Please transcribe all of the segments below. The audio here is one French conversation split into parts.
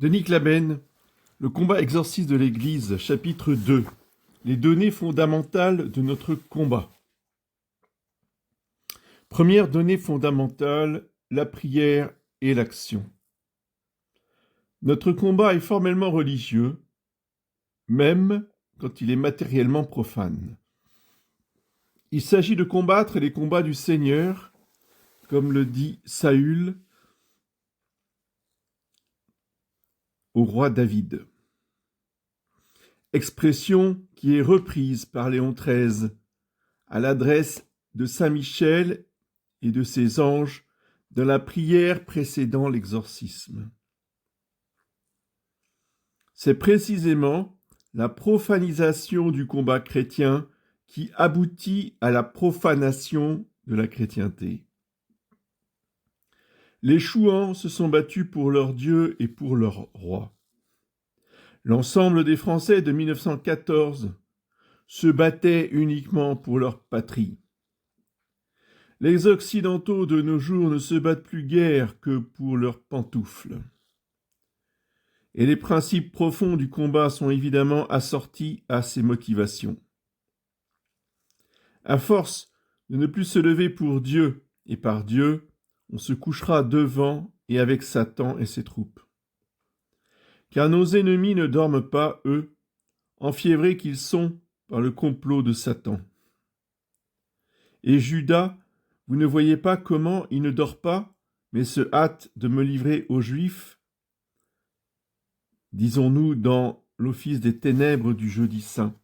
Denis Claben, Le combat exorciste de l'Église, chapitre 2. Les données fondamentales de notre combat. Première donnée fondamentale, la prière et l'action. Notre combat est formellement religieux, même quand il est matériellement profane. Il s'agit de combattre les combats du Seigneur, comme le dit Saül au roi David. Expression qui est reprise par Léon XIII à l'adresse de Saint Michel et de ses anges dans la prière précédant l'exorcisme. C'est précisément la profanisation du combat chrétien qui aboutit à la profanation de la chrétienté. Les chouans se sont battus pour leur Dieu et pour leur roi. L'ensemble des Français de 1914 se battaient uniquement pour leur patrie. Les Occidentaux de nos jours ne se battent plus guère que pour leurs pantoufles. Et les principes profonds du combat sont évidemment assortis à ces motivations. À force de ne plus se lever pour Dieu et par Dieu, on se couchera devant et avec Satan et ses troupes. Car nos ennemis ne dorment pas, eux, enfiévrés qu'ils sont par le complot de Satan. Et Judas, vous ne voyez pas comment il ne dort pas, mais se hâte de me livrer aux Juifs, disons-nous dans l'office des ténèbres du jeudi saint.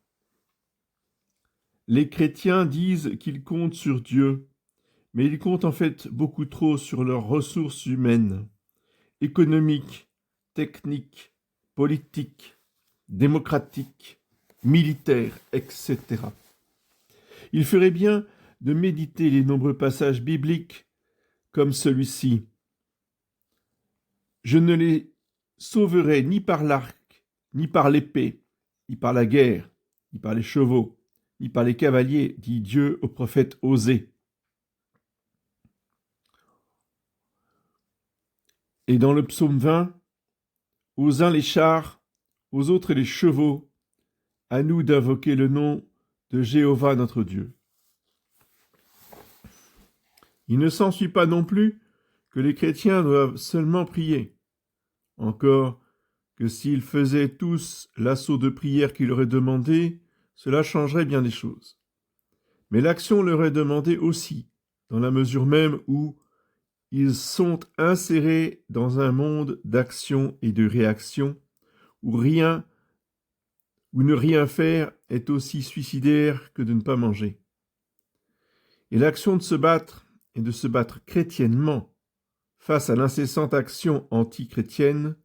Les chrétiens disent qu'ils comptent sur Dieu, mais ils comptent en fait beaucoup trop sur leurs ressources humaines, économiques, techniques, politiques, démocratiques, militaires, etc. Il ferait bien de méditer les nombreux passages bibliques comme celui-ci. Je ne les sauverai ni par l'arc, ni par l'épée, ni par la guerre, ni par les chevaux, ni par les cavaliers, dit Dieu au prophète Osée. Et dans le psaume 20, aux uns les chars, aux autres les chevaux, à nous d'invoquer le nom de Jéhovah notre Dieu. Il ne s'ensuit pas non plus que les chrétiens doivent seulement prier. Encore que s'ils faisaient tous l'assaut de prière qui leur est demandé, cela changerait bien des choses. Mais l'action leur est demandée aussi, dans la mesure même où ils sont insérés dans un monde d'action et de réaction, où ne rien faire est aussi suicidaire que de ne pas manger. Et l'action de se battre, et de se battre chrétiennement, face à l'incessante action anti-chrétienne,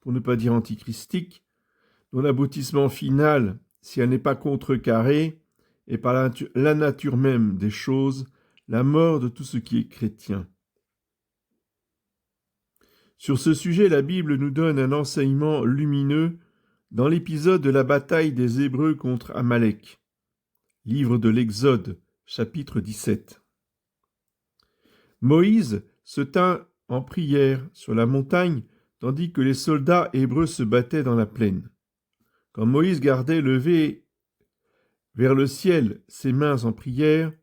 pour ne pas dire antichristique, dont l'aboutissement final, si elle n'est pas contrecarrée, est par la nature même des choses, la mort de tout ce qui est chrétien. Sur ce sujet, la Bible nous donne un enseignement lumineux dans l'épisode de la bataille des Hébreux contre Amalek, livre de l'Exode, chapitre 17. Moïse se tint en prière sur la montagne, tandis que les soldats hébreux se battaient dans la plaine. Quand Moïse gardait levées vers le ciel ses mains en prière,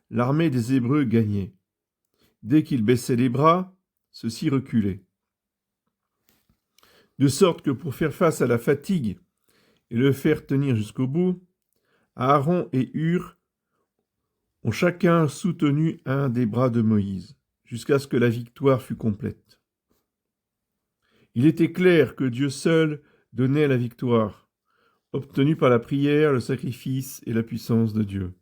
l'armée des Hébreux gagnait. Dès qu'il baissait les bras, ceux-ci reculaient. De sorte que pour faire face à la fatigue et le faire tenir jusqu'au bout, Aaron et Hur ont chacun soutenu un des bras de Moïse, jusqu'à ce que la victoire fût complète. Il était clair que Dieu seul donnait la victoire, obtenue par la prière, le sacrifice et la puissance de Dieu.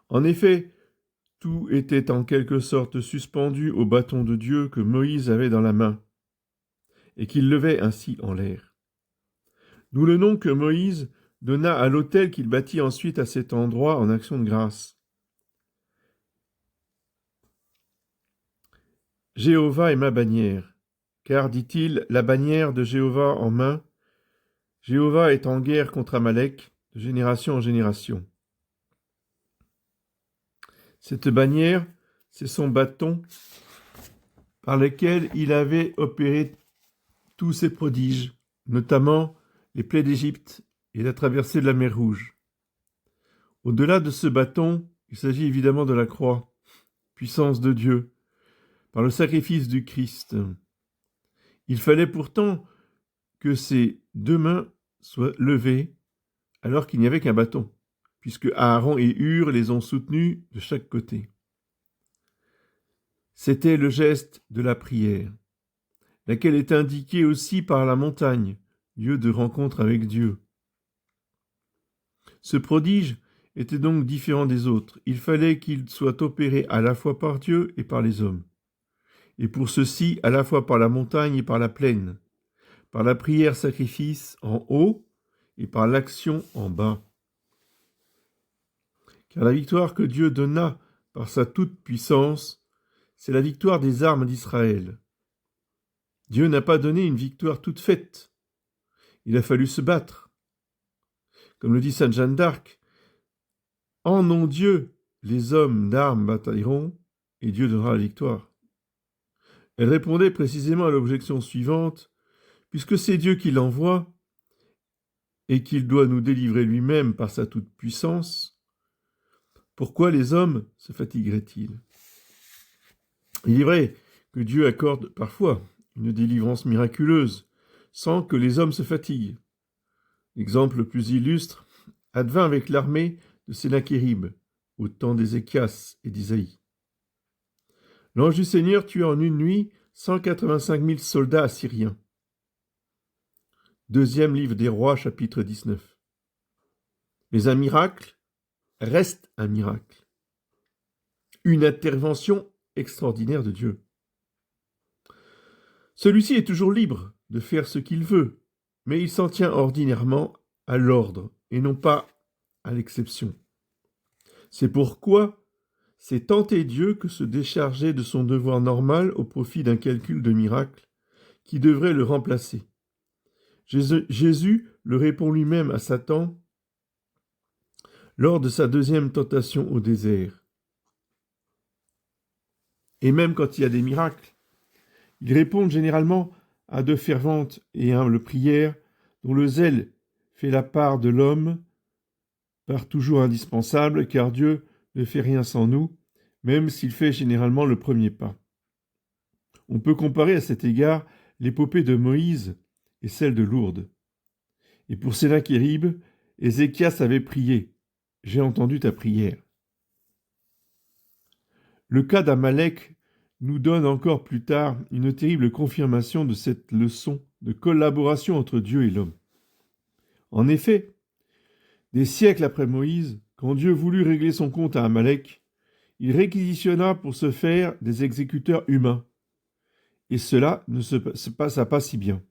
En effet, tout était en quelque sorte suspendu au bâton de Dieu que Moïse avait dans la main, et qu'il levait ainsi en l'air. D'où le nom que Moïse donna à l'autel qu'il bâtit ensuite à cet endroit en action de grâce. Jéhovah est ma bannière, car, dit-il, la bannière de Jéhovah en main, Jéhovah est en guerre contre Amalek, de génération en génération. Cette bannière, c'est son bâton par lequel il avait opéré tous ses prodiges, notamment les plaies d'Égypte et la traversée de la mer Rouge. Au-delà de ce bâton, il s'agit évidemment de la croix, puissance de Dieu, par le sacrifice du Christ. Il fallait pourtant que ses deux mains soient levées alors qu'il n'y avait qu'un bâton, puisque Aaron et Hur les ont soutenus de chaque côté. C'était le geste de la prière, laquelle est indiquée aussi par la montagne, lieu de rencontre avec Dieu. Ce prodige était donc différent des autres. Il fallait qu'il soit opéré à la fois par Dieu et par les hommes. Et pour ceci, à la fois par la montagne et par la plaine, par la prière-sacrifice en haut et par l'action en bas. Car la victoire que Dieu donna par sa toute-puissance, c'est la victoire des armes d'Israël. Dieu n'a pas donné une victoire toute faite. Il a fallu se battre. Comme le dit sainte Jeanne d'Arc, « En nom Dieu, les hommes d'armes batailleront, et Dieu donnera la victoire. » Elle répondait précisément à l'objection suivante, puisque c'est Dieu qui l'envoie, et qu'il doit nous délivrer lui-même par sa toute-puissance, pourquoi les hommes se fatigueraient-ils ? Il est vrai que Dieu accorde parfois une délivrance miraculeuse, sans que les hommes se fatiguent. L'exemple le plus illustre advint avec l'armée de Sennachérib, au temps d'Ézéchias et d'Isaïe. L'ange du Seigneur tua en une nuit 185 000 soldats assyriens. Deuxième livre des Rois, chapitre 19. Mais un miracle reste un miracle. Une intervention extraordinaire de Dieu. Celui-ci est toujours libre de faire ce qu'il veut, mais il s'en tient ordinairement à l'ordre et non pas à l'exception. C'est pourquoi c'est tenter Dieu que se décharger de son devoir normal au profit d'un calcul de miracle qui devrait le remplacer. Jésus le répond lui-même à Satan lors de sa deuxième tentation au désert. Et même quand il y a des miracles, ils répondent généralement à de ferventes et humbles prières dont le zèle fait la part de l'homme, part toujours indispensable, car Dieu ne fait rien sans nous, même s'il fait généralement le premier pas. On peut comparer à cet égard l'épopée de Moïse et celle de Lourdes. Et pour Sennachérib, Ézéchias avait prié « J'ai entendu ta prière ». Le cas d'Amalek nous donne encore plus tard une terrible confirmation de cette leçon de collaboration entre Dieu et l'homme. En effet, des siècles après Moïse, quand Dieu voulut régler son compte à Amalek, il réquisitionna pour ce faire des exécuteurs humains. Et cela ne se passa pas si bien.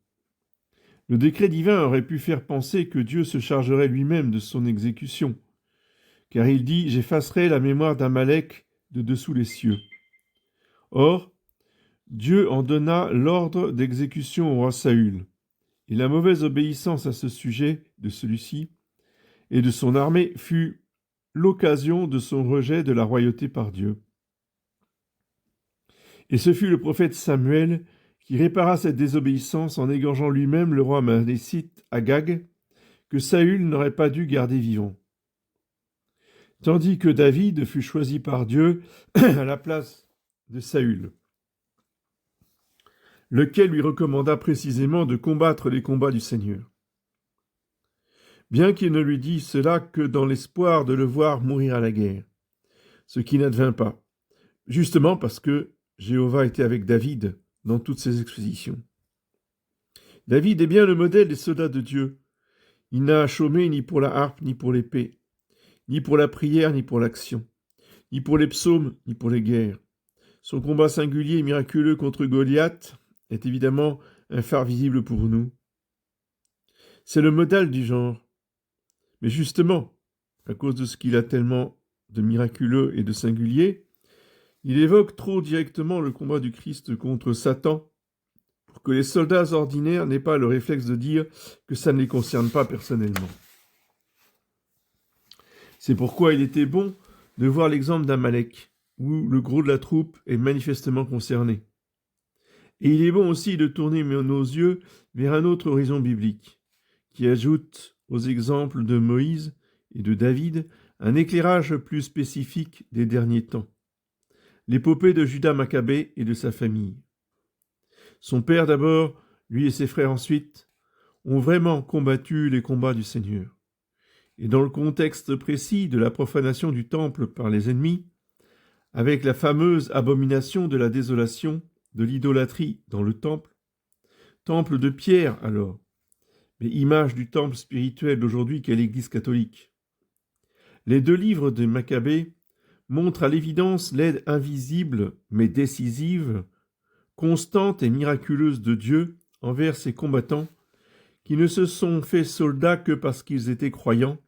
Le décret divin aurait pu faire penser que Dieu se chargerait lui-même de son exécution, car il dit « J'effacerai la mémoire d'Amalek de dessous les cieux ». Or, Dieu en donna l'ordre d'exécution au roi Saül, et la mauvaise obéissance à ce sujet de celui-ci et de son armée fut l'occasion de son rejet de la royauté par Dieu. Et ce fut le prophète Samuel qui répara cette désobéissance en égorgeant lui-même le roi amalécite Agag, que Saül n'aurait pas dû garder vivant. Tandis que David fut choisi par Dieu à la place de Saül, lequel lui recommanda précisément de combattre les combats du Seigneur. Bien qu'il ne lui dît cela que dans l'espoir de le voir mourir à la guerre, ce qui n'advint pas, justement parce que Jéhovah était avec David dans toutes ses expéditions. David est bien le modèle des soldats de Dieu. Il n'a chômé ni pour la harpe, ni pour l'épée, ni pour la prière, ni pour l'action, ni pour les psaumes, ni pour les guerres. Son combat singulier et miraculeux contre Goliath est évidemment un phare visible pour nous. C'est le modèle du genre. Mais justement, à cause de ce qu'il a tellement de miraculeux et de singulier, il évoque trop directement le combat du Christ contre Satan pour que les soldats ordinaires n'aient pas le réflexe de dire que ça ne les concerne pas personnellement. C'est pourquoi il était bon de voir l'exemple d'Amalek, où le gros de la troupe est manifestement concerné. Et il est bon aussi de tourner nos yeux vers un autre horizon biblique, qui ajoute aux exemples de Moïse et de David un éclairage plus spécifique des derniers temps. L'épopée de Judas Maccabée et de sa famille. Son père d'abord, lui et ses frères ensuite, ont vraiment combattu les combats du Seigneur. Et dans le contexte précis de la profanation du temple par les ennemis, avec la fameuse abomination de la désolation, de l'idolâtrie dans le temple de pierre alors, mais image du temple spirituel d'aujourd'hui qu'est l'Église catholique. Les deux livres de Maccabée montrent à l'évidence l'aide invisible mais décisive, constante et miraculeuse de Dieu envers ses combattants qui ne se sont fait soldats que parce qu'ils étaient croyants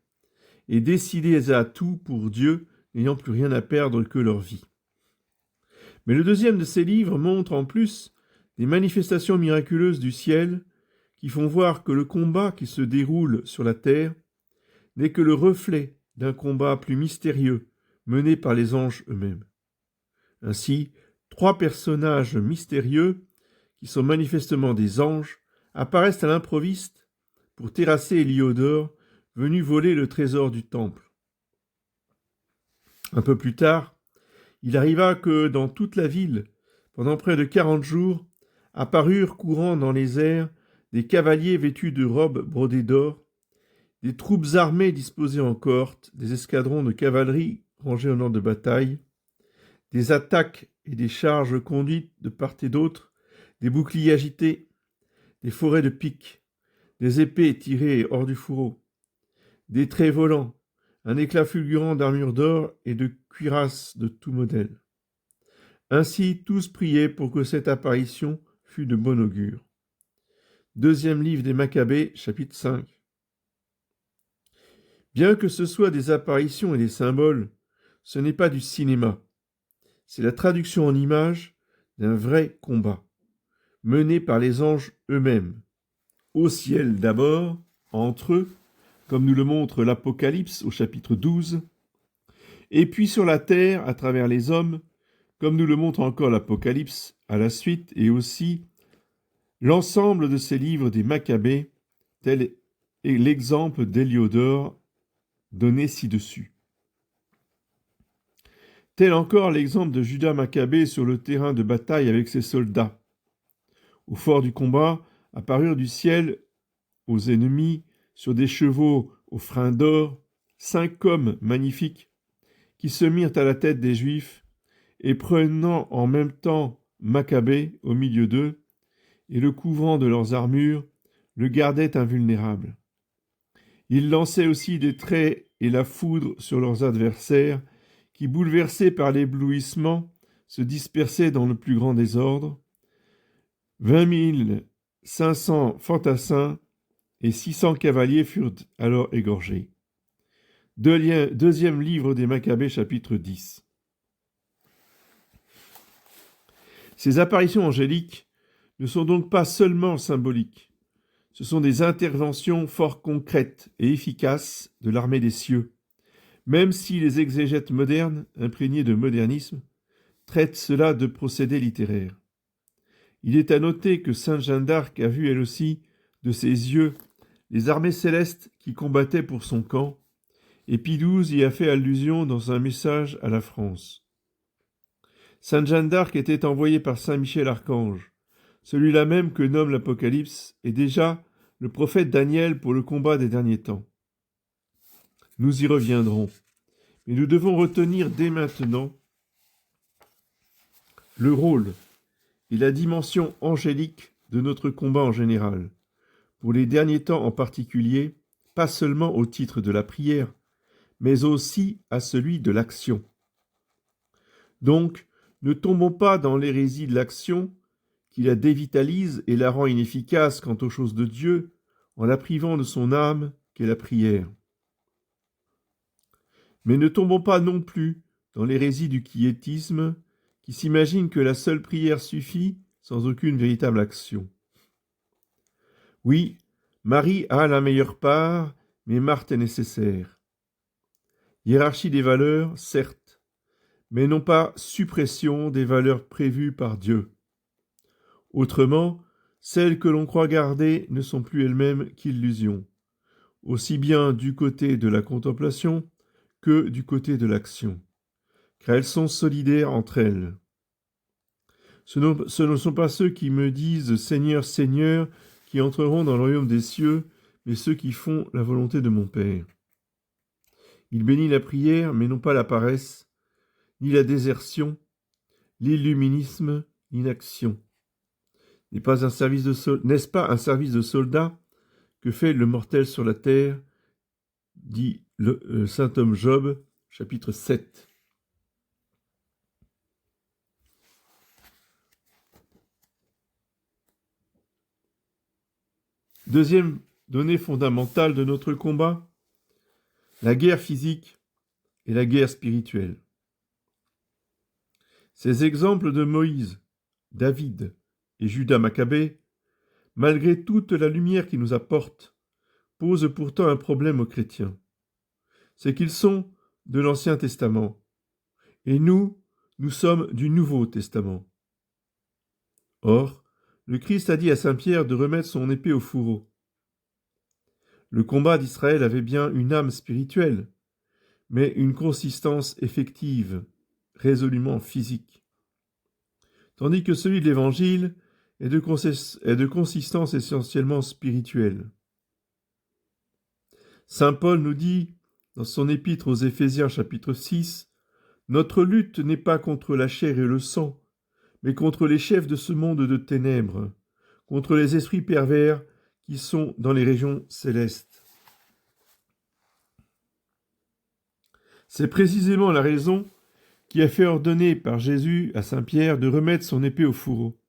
et décidés à tout pour Dieu, n'ayant plus rien à perdre que leur vie. Mais le deuxième de ces livres montre en plus des manifestations miraculeuses du ciel qui font voir que le combat qui se déroule sur la terre n'est que le reflet d'un combat plus mystérieux mené par les anges eux-mêmes. Ainsi, 3 personnages mystérieux, qui sont manifestement des anges, apparaissent à l'improviste pour terrasser Héliodore, venu voler le trésor du temple. Un peu plus tard, il arriva que dans toute la ville, pendant près de 40 jours, apparurent courant dans les airs des cavaliers vêtus de robes brodées d'or, des troupes armées disposées en cohorte, des escadrons de cavalerie rangés en ordre de bataille, des attaques et des charges conduites de part et d'autre, des boucliers agités, des forêts de piques, des épées tirées hors du fourreau, des traits volants, un éclat fulgurant d'armure d'or et de cuirasses de tout modèle. Ainsi tous priaient pour que cette apparition fût de bon augure. Deuxième livre des Maccabées, chapitre 5. Bien que ce soit des apparitions et des symboles, ce n'est pas du cinéma. C'est la traduction en images d'un vrai combat, mené par les anges eux-mêmes, au ciel d'abord, entre eux, comme nous le montre l'Apocalypse au chapitre 12, et puis sur la terre à travers les hommes, comme nous le montre encore l'Apocalypse à la suite, et aussi l'ensemble de ces livres des Maccabées, tel est l'exemple d'Héliodore donné ci-dessus. Tel encore l'exemple de Judas Maccabée sur le terrain de bataille avec ses soldats. Au fort du combat, apparurent du ciel aux ennemis, sur des chevaux aux freins d'or, 5 hommes magnifiques, qui se mirent à la tête des Juifs, et prenant en même temps Maccabée au milieu d'eux, et le couvrant de leurs armures, le gardaient invulnérable. Ils lançaient aussi des traits et la foudre sur leurs adversaires, qui, bouleversés par l'éblouissement, se dispersaient dans le plus grand désordre. 20 500 fantassins et 600 cavaliers furent alors égorgés. Deuxième livre des Maccabées, chapitre 10. Ces apparitions angéliques ne sont donc pas seulement symboliques. Ce sont des interventions fort concrètes et efficaces de l'armée des cieux, même si les exégètes modernes, imprégnés de modernisme, traitent cela de procédés littéraires. Il est à noter que Sainte Jeanne d'Arc a vu elle aussi, de ses yeux, les armées célestes qui combattaient pour son camp, et Pie XII y a fait allusion dans un message à la France. Sainte Jeanne d'Arc était envoyée par saint Michel Archange, celui-là même que nomme l'Apocalypse, et déjà le prophète Daniel pour le combat des derniers temps. Nous y reviendrons, mais nous devons retenir dès maintenant le rôle et la dimension angélique de notre combat en général, pour les derniers temps en particulier, pas seulement au titre de la prière, mais aussi à celui de l'action. Donc, ne tombons pas dans l'hérésie de l'action qui la dévitalise et la rend inefficace quant aux choses de Dieu, en la privant de son âme qu'est la prière. Mais ne tombons pas non plus dans l'hérésie du quiétisme qui s'imagine que la seule prière suffit sans aucune véritable action. Oui, Marie a la meilleure part, mais Marthe est nécessaire. Hiérarchie des valeurs, certes, mais non pas suppression des valeurs prévues par Dieu. Autrement, celles que l'on croit garder ne sont plus elles-mêmes qu'illusions, aussi bien du côté de la contemplation que du côté de l'action, car elles sont solidaires entre elles. Ce ne sont pas ceux qui me disent « Seigneur, Seigneur » qui entreront dans le royaume des cieux, mais ceux qui font la volonté de mon Père. Il bénit la prière, mais non pas la paresse, ni la désertion, l'illuminisme, l'inaction. N'est-ce pas un service de soldat que fait le mortel sur la terre, dit le saint homme Job, chapitre 7. Deuxième donnée fondamentale de notre combat, la guerre physique et la guerre spirituelle. Ces exemples de Moïse, David et Judas Maccabée, malgré toute la lumière qu'ils nous apportent, posent pourtant un problème aux chrétiens. C'est qu'ils sont de l'Ancien Testament, et nous sommes du Nouveau Testament. Or, le Christ a dit à saint Pierre de remettre son épée au fourreau. Le combat d'Israël avait bien une âme spirituelle, mais une consistance effective, résolument physique. Tandis que celui de l'Évangile est de consistance essentiellement spirituelle. Saint Paul nous dit, dans son épître aux Éphésiens chapitre 6, « Notre lutte n'est pas contre la chair et le sang, mais contre les chefs de ce monde de ténèbres, contre les esprits pervers qui sont dans les régions célestes. » C'est précisément la raison qui a fait ordonner par Jésus à saint Pierre de remettre son épée au fourreau.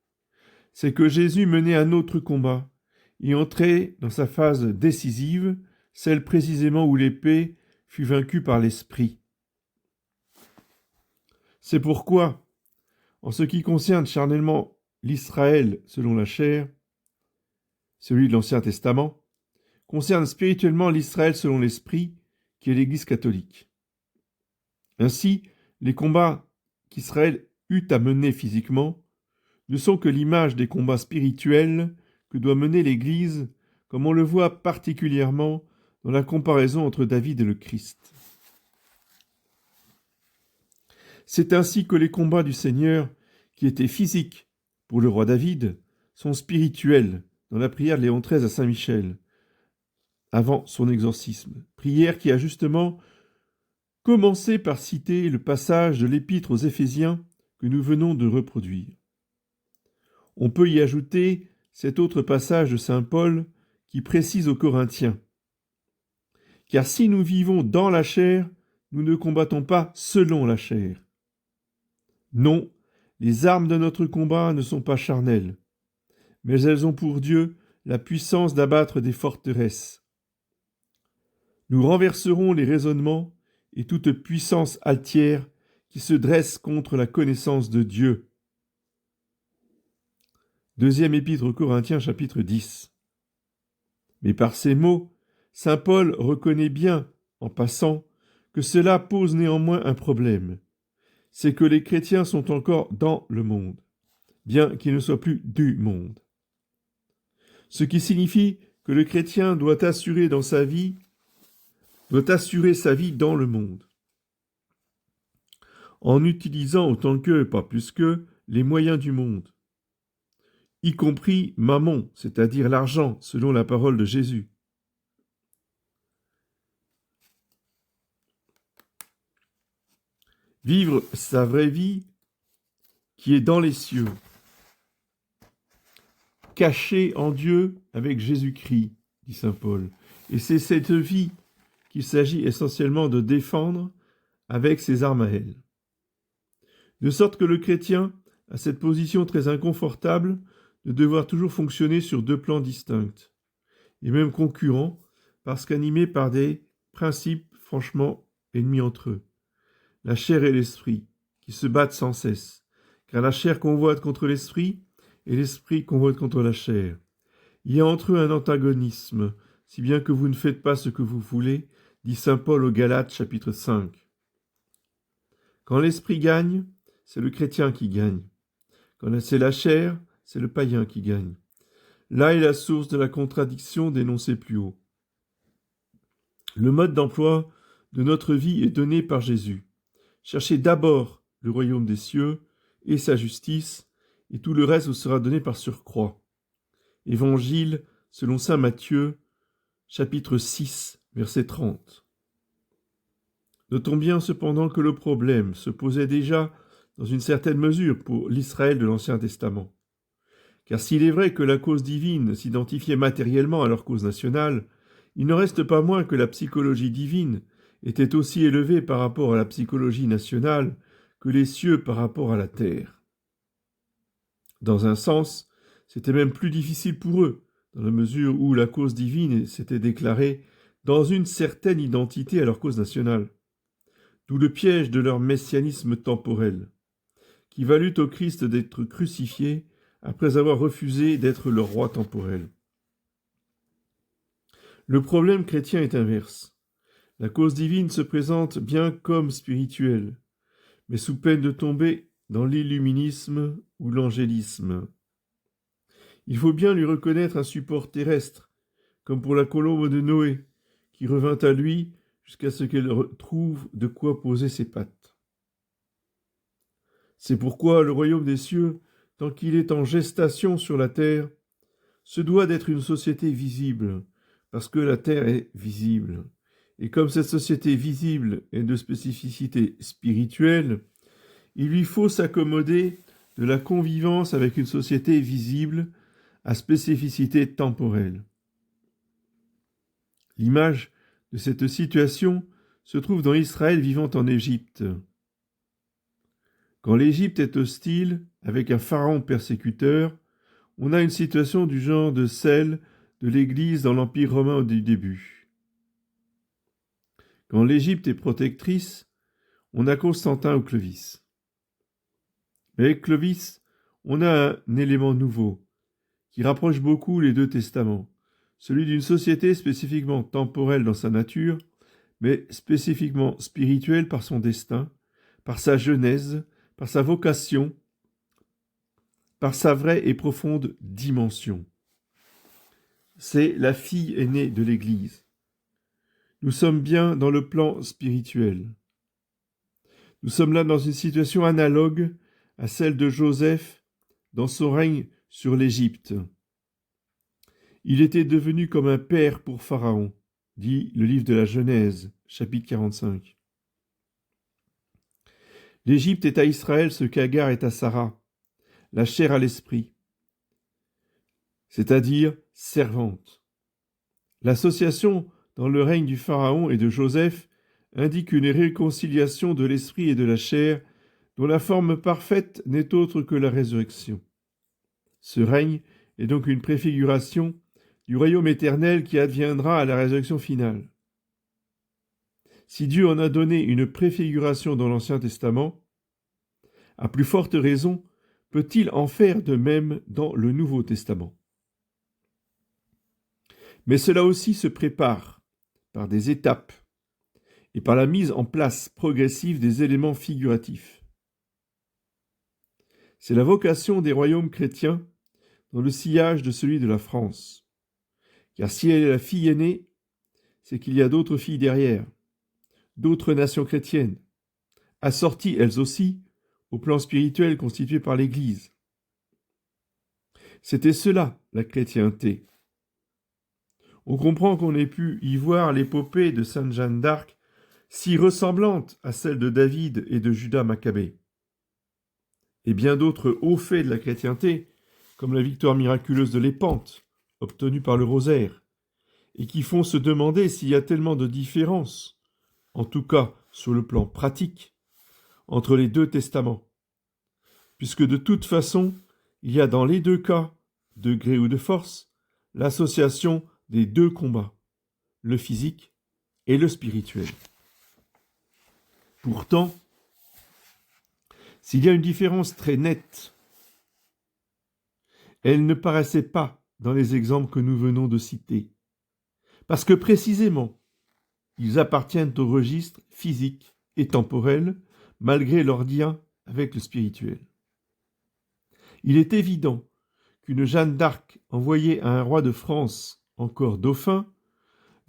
C'est que Jésus menait un autre combat et entrait dans sa phase décisive, celle précisément où l'épée fut vaincue par l'Esprit. C'est pourquoi, en ce qui concerne charnellement l'Israël selon la chair, celui de l'Ancien Testament, concerne spirituellement l'Israël selon l'Esprit, qui est l'Église catholique. Ainsi, les combats qu'Israël eut à mener physiquement ne sont que l'image des combats spirituels que doit mener l'Église, comme on le voit particulièrement dans la comparaison entre David et le Christ. C'est ainsi que les combats du Seigneur, qui étaient physiques pour le roi David, sont spirituels dans la prière de Léon XIII à Saint-Michel, avant son exorcisme. Prière qui a justement commencé par citer le passage de l'épître aux Éphésiens que nous venons de reproduire. On peut y ajouter cet autre passage de saint Paul qui précise aux Corinthiens « Car si nous vivons dans la chair, nous ne combattons pas selon la chair. Non, les armes de notre combat ne sont pas charnelles, mais elles ont pour Dieu la puissance d'abattre des forteresses. Nous renverserons les raisonnements et toute puissance altière qui se dresse contre la connaissance de Dieu. » Deuxième épître aux Corinthiens, chapitre 10. Mais par ces mots, saint Paul reconnaît bien, en passant, que cela pose néanmoins un problème. C'est que les chrétiens sont encore dans le monde, bien qu'ils ne soient plus du monde. Ce qui signifie que le chrétien doit assurer sa vie dans le monde, en utilisant autant que, pas plus que, les moyens du monde, y compris mammon, c'est-à-dire l'argent, selon la parole de Jésus. Vivre sa vraie vie qui est dans les cieux, cachée en Dieu avec Jésus-Christ, dit saint Paul. Et c'est cette vie qu'il s'agit essentiellement de défendre avec ses armes à elle. De sorte que le chrétien a cette position très inconfortable de devoir toujours fonctionner sur deux plans distincts, et même concurrents, parce qu'animés par des principes franchement ennemis entre eux. La chair et l'esprit, qui se battent sans cesse, car la chair convoite contre l'esprit, et l'esprit convoite contre la chair. Il y a entre eux un antagonisme, si bien que vous ne faites pas ce que vous voulez, dit saint Paul aux Galates, chapitre 5. Quand l'esprit gagne, c'est le chrétien qui gagne. Quand c'est la chair, c'est le païen qui gagne. Là est la source de la contradiction dénoncée plus haut. Le mode d'emploi de notre vie est donné par Jésus. Cherchez d'abord le royaume des cieux et sa justice, et tout le reste vous sera donné par surcroît. Évangile selon saint Matthieu, chapitre 6, verset 30. Notons bien cependant que le problème se posait déjà dans une certaine mesure pour l'Israël de l'Ancien Testament. Car s'il est vrai que la cause divine s'identifiait matériellement à leur cause nationale, il ne reste pas moins que la psychologie divine était aussi élevée par rapport à la psychologie nationale que les cieux par rapport à la terre. Dans un sens, c'était même plus difficile pour eux, dans la mesure où la cause divine s'était déclarée dans une certaine identité à leur cause nationale. D'où le piège de leur messianisme temporel, qui valut au Christ d'être crucifié après avoir refusé d'être leur roi temporel. Le problème chrétien est inverse. La cause divine se présente bien comme spirituelle, mais sous peine de tomber dans l'illuminisme ou l'angélisme. Il faut bien lui reconnaître un support terrestre, comme pour la colombe de Noé, qui revint à lui jusqu'à ce qu'elle trouve de quoi poser ses pattes. C'est pourquoi le royaume des cieux, tant qu'il est en gestation sur la terre, se doit d'être une société visible, parce que la terre est visible. Et comme cette société visible est de spécificité spirituelle, il lui faut s'accommoder de la convivence avec une société visible à spécificité temporelle. L'image de cette situation se trouve dans Israël vivant en Égypte. Quand l'Égypte est hostile, avec un pharaon persécuteur, on a une situation du genre de celle de l'Église dans l'Empire romain du début. Quand l'Égypte est protectrice, on a Constantin ou Clovis. Mais avec Clovis, on a un élément nouveau, qui rapproche beaucoup les deux testaments, celui d'une société spécifiquement temporelle dans sa nature, mais spécifiquement spirituelle par son destin, par sa genèse, par sa vocation, par sa vraie et profonde dimension. C'est la fille aînée de l'Église. Nous sommes bien dans le plan spirituel. Nous sommes là dans une situation analogue à celle de Joseph dans son règne sur l'Égypte. Il était devenu comme un père pour Pharaon, dit le livre de la Genèse, chapitre 45. L'Égypte est à Israël ce qu'Agar est à Sarah, la chair à l'esprit, c'est-à-dire servante. L'association dans le règne du Pharaon et de Joseph indique une réconciliation de l'esprit et de la chair dont la forme parfaite n'est autre que la résurrection. Ce règne est donc une préfiguration du royaume éternel qui adviendra à la résurrection finale. Si Dieu en a donné une préfiguration dans l'Ancien Testament, à plus forte raison peut-il en faire de même dans le Nouveau Testament. Mais cela aussi se prépare par des étapes et par la mise en place progressive des éléments figuratifs. C'est la vocation des royaumes chrétiens dans le sillage de celui de la France. Car si elle est la fille aînée, c'est qu'il y a d'autres filles derrière, d'autres nations chrétiennes, assorties elles aussi au plan spirituel constitué par l'Église. C'était cela, la chrétienté. On comprend qu'on ait pu y voir l'épopée de Sainte Jeanne d'Arc, si ressemblante à celle de David et de Judas Maccabée. Et bien d'autres hauts faits de la chrétienté, comme la victoire miraculeuse de Lépante, obtenue par le rosaire, et qui font se demander s'il y a tellement de différence, en tout cas sur le plan pratique, entre les deux testaments, puisque de toute façon, il y a dans les deux cas, de gré ou de force, l'association des deux combats, le physique et le spirituel. Pourtant, s'il y a une différence très nette, elle ne paraissait pas dans les exemples que nous venons de citer, parce que précisément, ils appartiennent au registre physique et temporel, malgré leur lien avec le spirituel. Il est évident qu'une Jeanne d'Arc envoyée à un roi de France, encore dauphin,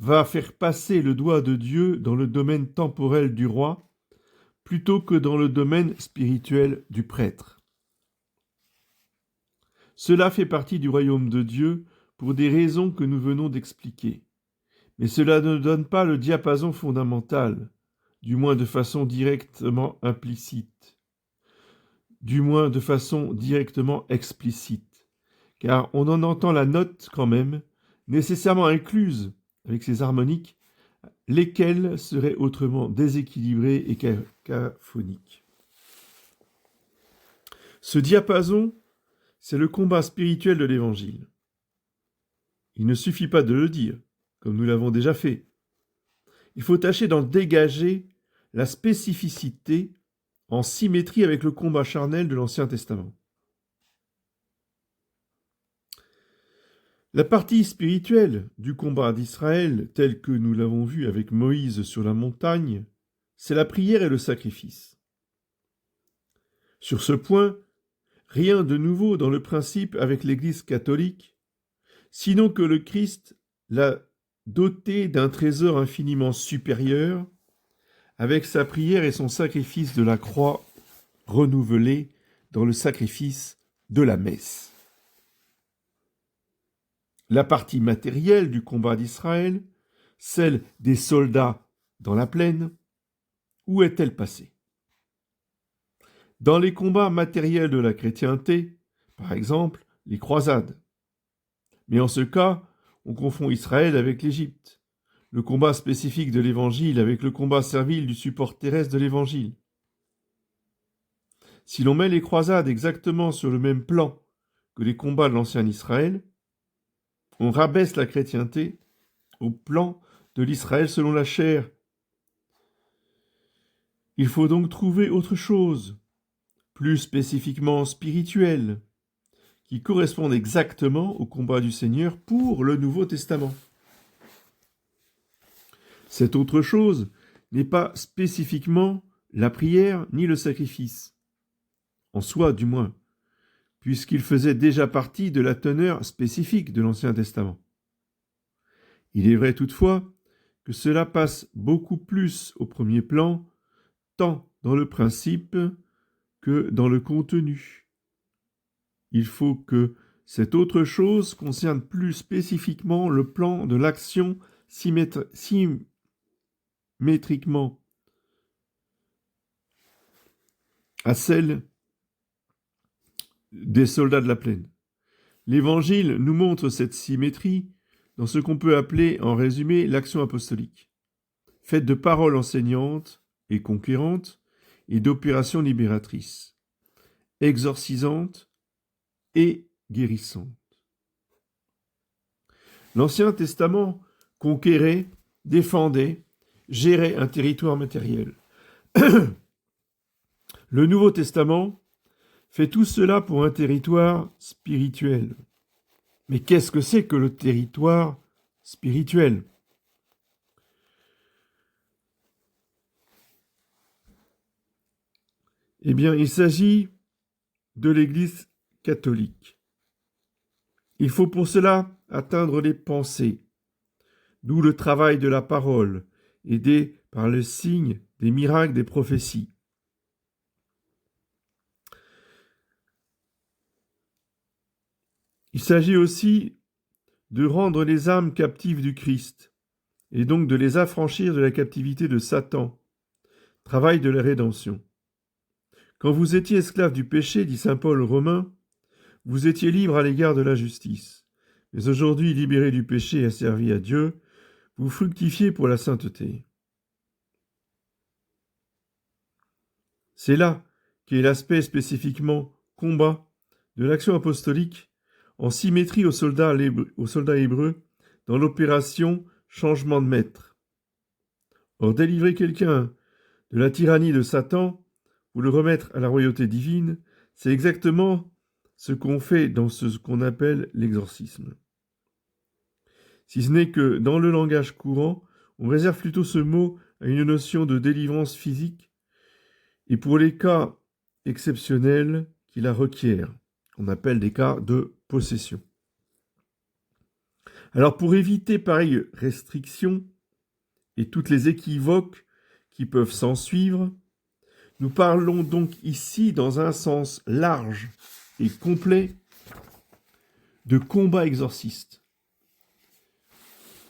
va faire passer le doigt de Dieu dans le domaine temporel du roi, plutôt que dans le domaine spirituel du prêtre. Cela fait partie du royaume de Dieu pour des raisons que nous venons d'expliquer. Mais cela ne donne pas le diapason fondamental, du moins de façon directement implicite, du moins de façon directement explicite, car on en entend la note quand même, nécessairement incluse avec ses harmoniques, lesquelles seraient autrement déséquilibrées et cacophoniques. Ce diapason, c'est le combat spirituel de l'Évangile. Il ne suffit pas de le dire, comme nous l'avons déjà fait. Il faut tâcher d'en dégager la spécificité en symétrie avec le combat charnel de l'Ancien Testament. La partie spirituelle du combat d'Israël, telle que nous l'avons vu avec Moïse sur la montagne, c'est la prière et le sacrifice. Sur ce point, rien de nouveau dans le principe avec l'Église catholique, sinon que le Christ l'a doté d'un trésor infiniment supérieur, avec sa prière et son sacrifice de la croix renouvelé dans le sacrifice de la messe. La partie matérielle du combat d'Israël, celle des soldats dans la plaine, où est-elle passée? Dans les combats matériels de la chrétienté, par exemple, les croisades. Mais en ce cas, on confond Israël avec l'Égypte, le combat spécifique de l'Évangile avec le combat servile du support terrestre de l'Évangile. Si l'on met les croisades exactement sur le même plan que les combats de l'ancien Israël, on rabaisse la chrétienté au plan de l'Israël selon la chair. Il faut donc trouver autre chose, plus spécifiquement spirituel, qui corresponde exactement au combat du Seigneur pour le Nouveau Testament. Cette autre chose n'est pas spécifiquement la prière ni le sacrifice, en soi du moins, puisqu'il faisait déjà partie de la teneur spécifique de l'Ancien Testament. Il est vrai toutefois que cela passe beaucoup plus au premier plan, tant dans le principe que dans le contenu. Il faut que cette autre chose concerne plus spécifiquement le plan de l'action symétriquement à celle des soldats de la plaine. L'Évangile nous montre cette symétrie dans ce qu'on peut appeler en résumé l'action apostolique, faite de paroles enseignantes et conquérantes et d'opérations libératrices, exorcisantes et guérissantes. L'Ancien Testament conquérait, défendait, gérait un territoire matériel. Le Nouveau Testament fait tout cela pour un territoire spirituel. Mais qu'est-ce que c'est que le territoire spirituel? Eh bien, il s'agit de l'Église catholique. Il faut pour cela atteindre les pensées, d'où le travail de la parole, aidé par le signe des miracles des prophéties. Il s'agit aussi de rendre les âmes captives du Christ, et donc de les affranchir de la captivité de Satan, travail de la rédemption. Quand vous étiez esclave du péché, dit saint Paul aux Romains, vous étiez libre à l'égard de la justice. Mais aujourd'hui, libérés du péché et asservis à Dieu, vous fructifiez pour la sainteté. C'est là qu'est l'aspect spécifiquement combat de l'action apostolique en symétrie aux soldats hébreux dans l'opération changement de maître. Or, délivrer quelqu'un de la tyrannie de Satan ou le remettre à la royauté divine, c'est exactement ce qu'on fait dans ce qu'on appelle l'exorcisme. Si ce n'est que dans le langage courant, on réserve plutôt ce mot à une notion de délivrance physique et pour les cas exceptionnels qui la requièrent, qu'on appelle des cas de possession. Alors pour éviter pareille restriction et toutes les équivoques qui peuvent s'en suivre, nous parlons donc ici dans un sens large et complet de combat exorciste.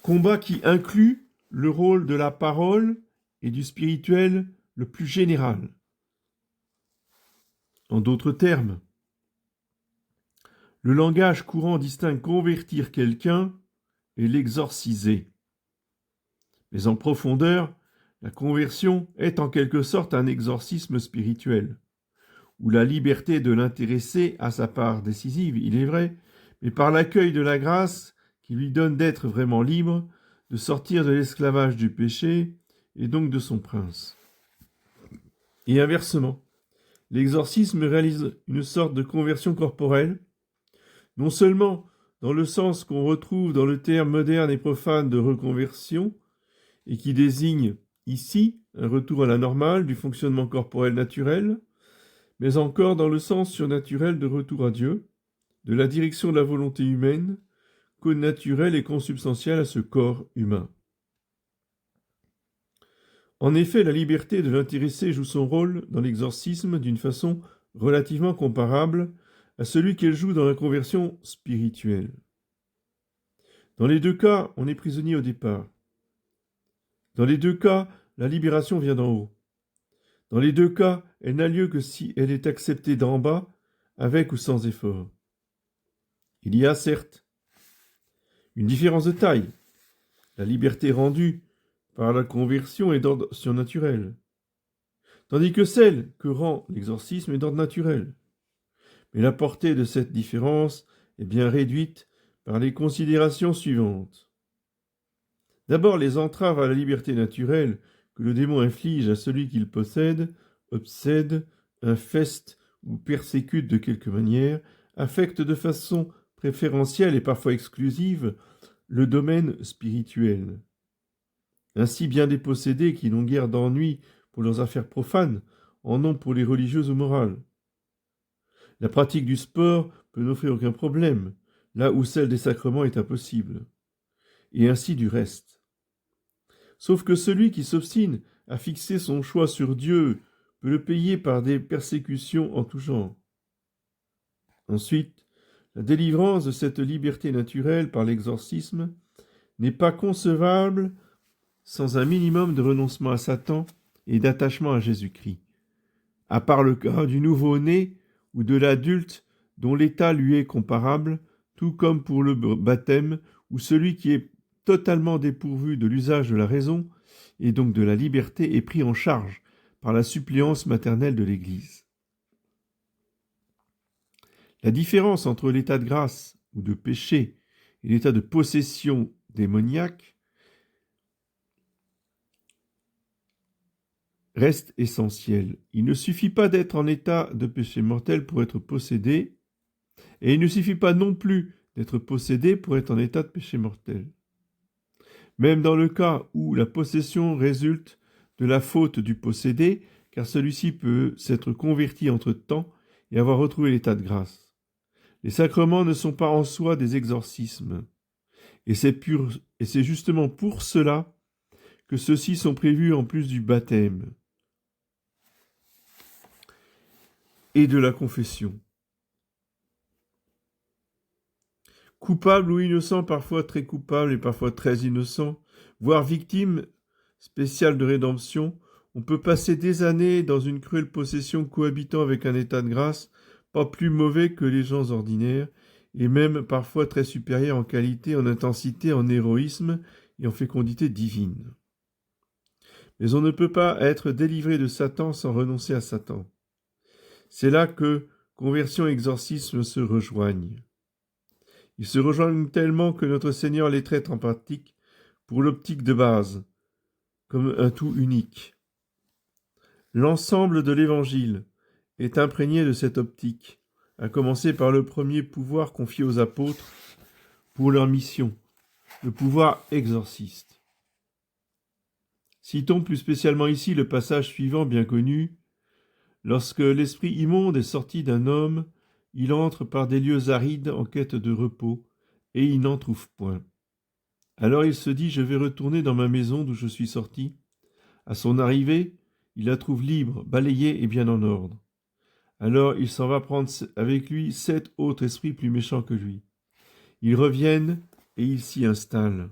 Combat qui inclut le rôle de la parole et du spirituel le plus général. En d'autres termes, le langage courant distingue convertir quelqu'un et l'exorciser. Mais en profondeur, la conversion est en quelque sorte un exorcisme spirituel, où la liberté de l'intéressé a sa part décisive, il est vrai, mais par l'accueil de la grâce qui lui donne d'être vraiment libre, de sortir de l'esclavage du péché et donc de son prince. Et inversement, l'exorcisme réalise une sorte de conversion corporelle, non seulement dans le sens qu'on retrouve dans le terme moderne et profane de reconversion, et qui désigne ici un retour à la normale du fonctionnement corporel naturel, mais encore dans le sens surnaturel de retour à Dieu, de la direction de la volonté humaine, connaturelle et consubstantielle à ce corps humain. En effet, la liberté de l'intéressé joue son rôle dans l'exorcisme d'une façon relativement comparable à celui qu'elle joue dans la conversion spirituelle. Dans les deux cas, on est prisonnier au départ. Dans les deux cas, la libération vient d'en haut. Dans les deux cas, elle n'a lieu que si elle est acceptée d'en bas, avec ou sans effort. Il y a, certes, une différence de taille. La liberté rendue par la conversion est d'ordre surnaturel, tandis que celle que rend l'exorcisme est d'ordre naturel. Mais la portée de cette différence est bien réduite par les considérations suivantes. D'abord, les entraves à la liberté naturelle que le démon inflige à celui qu'il possède, obsède, infeste ou persécute de quelque manière, affectent de façon préférentielle et parfois exclusive le domaine spirituel. Ainsi, bien des possédés qui n'ont guère d'ennui pour leurs affaires profanes en ont pour les religieuses ou morales. La pratique du sport peut n'offrir aucun problème, là où celle des sacrements est impossible. Et ainsi du reste. Sauf que celui qui s'obstine à fixer son choix sur Dieu peut le payer par des persécutions en tout genre. Ensuite, la délivrance de cette liberté naturelle par l'exorcisme n'est pas concevable sans un minimum de renoncement à Satan et d'attachement à Jésus-Christ, à part le cas du nouveau-né ou de l'adulte dont l'état lui est comparable, tout comme pour le baptême, où celui qui est totalement dépourvu de l'usage de la raison et donc de la liberté est pris en charge par la suppléance maternelle de l'Église. La différence entre l'état de grâce ou de péché et l'état de possession démoniaque reste essentielle. Il ne suffit pas d'être en état de péché mortel pour être possédé, et il ne suffit pas non plus d'être possédé pour être en état de péché mortel. Même dans le cas où la possession résulte de la faute du possédé, car celui-ci peut s'être converti entre-temps et avoir retrouvé l'état de grâce. Les sacrements ne sont pas en soi des exorcismes, et c'est justement pour cela que ceux-ci sont prévus en plus du baptême et de la confession. Coupable ou innocent, parfois très coupable et parfois très innocent, voire victime spéciale de rédemption, on peut passer des années dans une cruelle possession cohabitant avec un état de grâce pas plus mauvais que les gens ordinaires, et même parfois très supérieur en qualité, en intensité, en héroïsme et en fécondité divine. Mais on ne peut pas être délivré de Satan sans renoncer à Satan. C'est là que conversion et exorcisme se rejoignent. Ils se rejoignent tellement que notre Seigneur les traite en pratique pour l'optique de base, comme un tout unique. L'ensemble de l'Évangile est imprégné de cette optique, à commencer par le premier pouvoir confié aux apôtres pour leur mission, le pouvoir exorciste. Citons plus spécialement ici le passage suivant bien connu. Lorsque l'esprit immonde est sorti d'un homme, il entre par des lieux arides en quête de repos, et il n'en trouve point. Alors il se dit, je vais retourner dans ma maison d'où je suis sorti. À son arrivée, il la trouve libre, balayée et bien en ordre. Alors il s'en va prendre avec lui 7 autres esprits plus méchants que lui. Ils reviennent et ils s'y installent.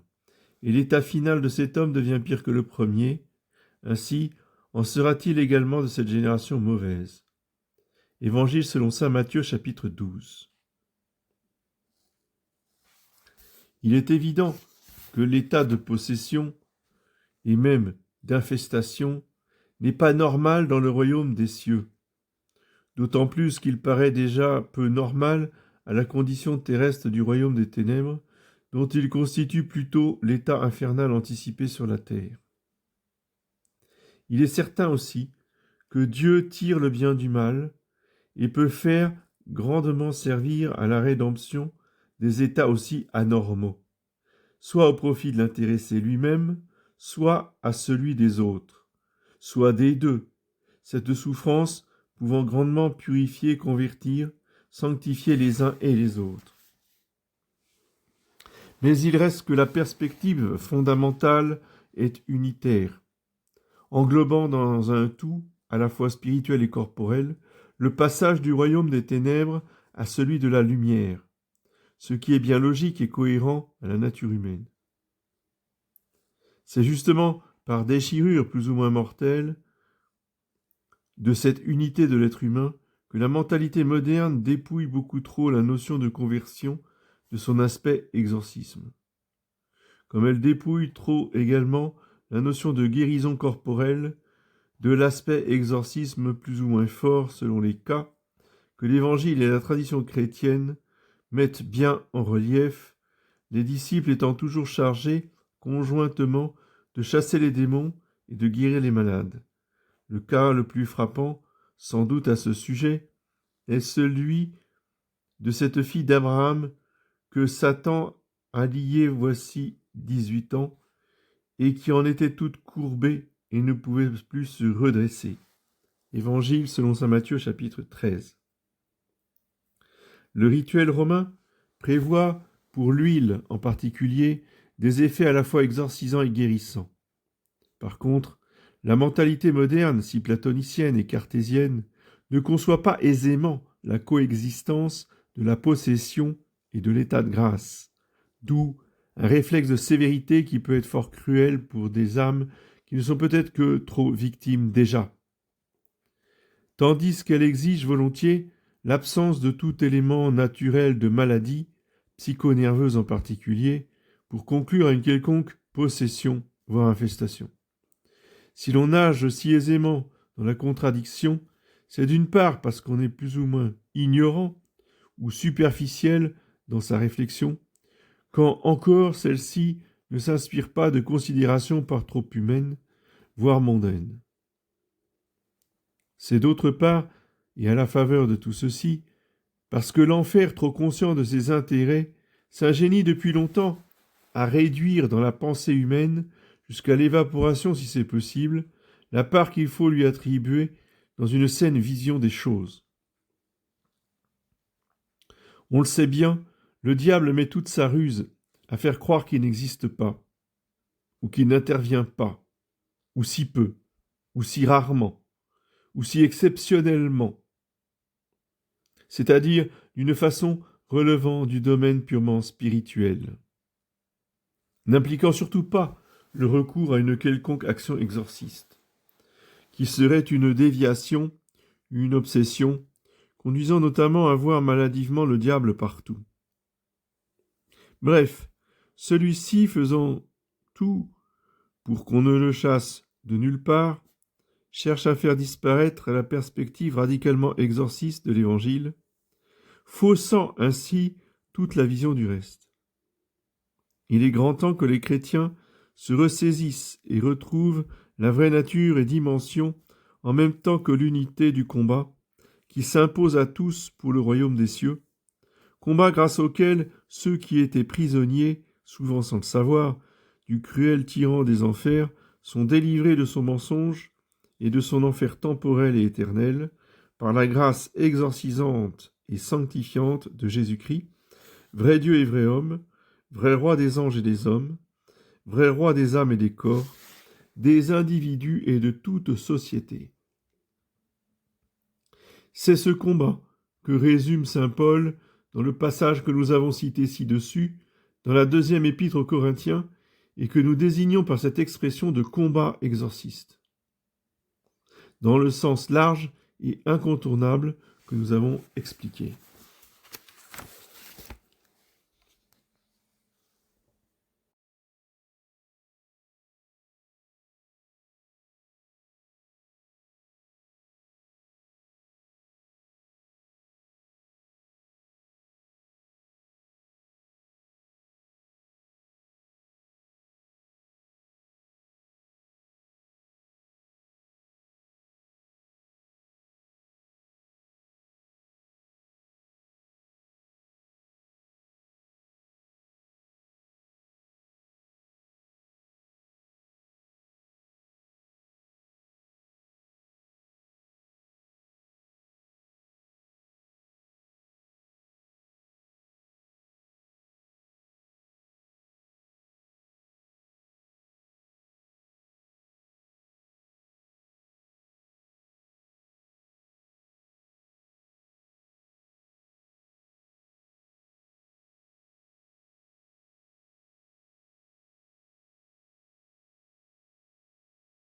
Et l'état final de cet homme devient pire que le premier. Ainsi en sera-t-il également de cette génération mauvaise. Évangile selon saint Matthieu, chapitre 12. Il est évident que l'état de possession et même d'infestation n'est pas normal dans le royaume des cieux, d'autant plus qu'il paraît déjà peu normal à la condition terrestre du royaume des ténèbres, dont il constitue plutôt l'état infernal anticipé sur la terre. Il est certain aussi que Dieu tire le bien du mal et peut faire grandement servir à la rédemption des états aussi anormaux, soit au profit de l'intéressé lui-même, soit à celui des autres, soit des deux, cette souffrance pouvant grandement purifier, convertir, sanctifier les uns et les autres. Mais il reste que la perspective fondamentale est unitaire, englobant dans un tout, à la fois spirituel et corporel, le passage du royaume des ténèbres à celui de la lumière, ce qui est bien logique et cohérent à la nature humaine. C'est justement par déchirure plus ou moins mortelle de cette unité de l'être humain que la mentalité moderne dépouille beaucoup trop la notion de conversion de son aspect exorcisme. Comme elle dépouille trop également la notion de guérison corporelle de l'aspect exorcisme plus ou moins fort selon les cas que l'Évangile et la tradition chrétienne mettent bien en relief, les disciples étant toujours chargés conjointement de chasser les démons et de guérir les malades. Le cas le plus frappant, sans doute à ce sujet, est celui de cette fille d'Abraham que Satan a liée voici 18 ans et qui en était toute courbée et ne pouvait plus se redresser. Évangile selon saint Matthieu chapitre 13. Le rituel romain prévoit, pour l'huile en particulier, des effets à la fois exorcisants et guérissants. Par contre, la mentalité moderne, si platonicienne et cartésienne, ne conçoit pas aisément la coexistence de la possession et de l'état de grâce, d'où un réflexe de sévérité qui peut être fort cruel pour des âmes qui ne sont peut-être que trop victimes déjà. Tandis qu'elle exige volontiers l'absence de tout élément naturel de maladie, psychonerveuse en particulier, pour conclure à une quelconque possession, voire infestation. Si l'on nage si aisément dans la contradiction, c'est d'une part parce qu'on est plus ou moins ignorant ou superficiel dans sa réflexion, quand encore celle-ci ne s'inspire pas de considérations par trop humaines, voire mondaines. C'est d'autre part, et à la faveur de tout ceci, parce que l'enfer, trop conscient de ses intérêts, s'ingénie depuis longtemps à réduire dans la pensée humaine, jusqu'à l'évaporation si c'est possible, la part qu'il faut lui attribuer dans une saine vision des choses. On le sait bien, le diable met toute sa ruse à faire croire qu'il n'existe pas, ou qu'il n'intervient pas, ou si peu, ou si rarement, ou si exceptionnellement, c'est-à-dire d'une façon relevant du domaine purement spirituel, n'impliquant surtout pas le recours à une quelconque action exorciste, qui serait une déviation, une obsession, conduisant notamment à voir maladivement le diable partout. Bref, celui-ci faisant tout pour qu'on ne le chasse de nulle part, cherche à faire disparaître la perspective radicalement exorciste de l'Évangile, faussant ainsi toute la vision du reste. Il est grand temps que les chrétiens se ressaisissent et retrouvent la vraie nature et dimension en même temps que l'unité du combat qui s'impose à tous pour le royaume des cieux, combat grâce auquel ceux qui étaient prisonniers, souvent sans le savoir, du cruel tyran des enfers, sont délivrés de son mensonge et de son enfer temporel et éternel, par la grâce exorcisante et sanctifiante de Jésus-Christ, vrai Dieu et vrai homme, vrai roi des anges et des hommes, vrai roi des âmes et des corps, des individus et de toute société. C'est ce combat que résume saint Paul dans le passage que nous avons cité ci-dessus, dans la deuxième épître aux Corinthiens, et que nous désignons par cette expression de combat exorciste, dans le sens large et incontournable que nous avons expliqué.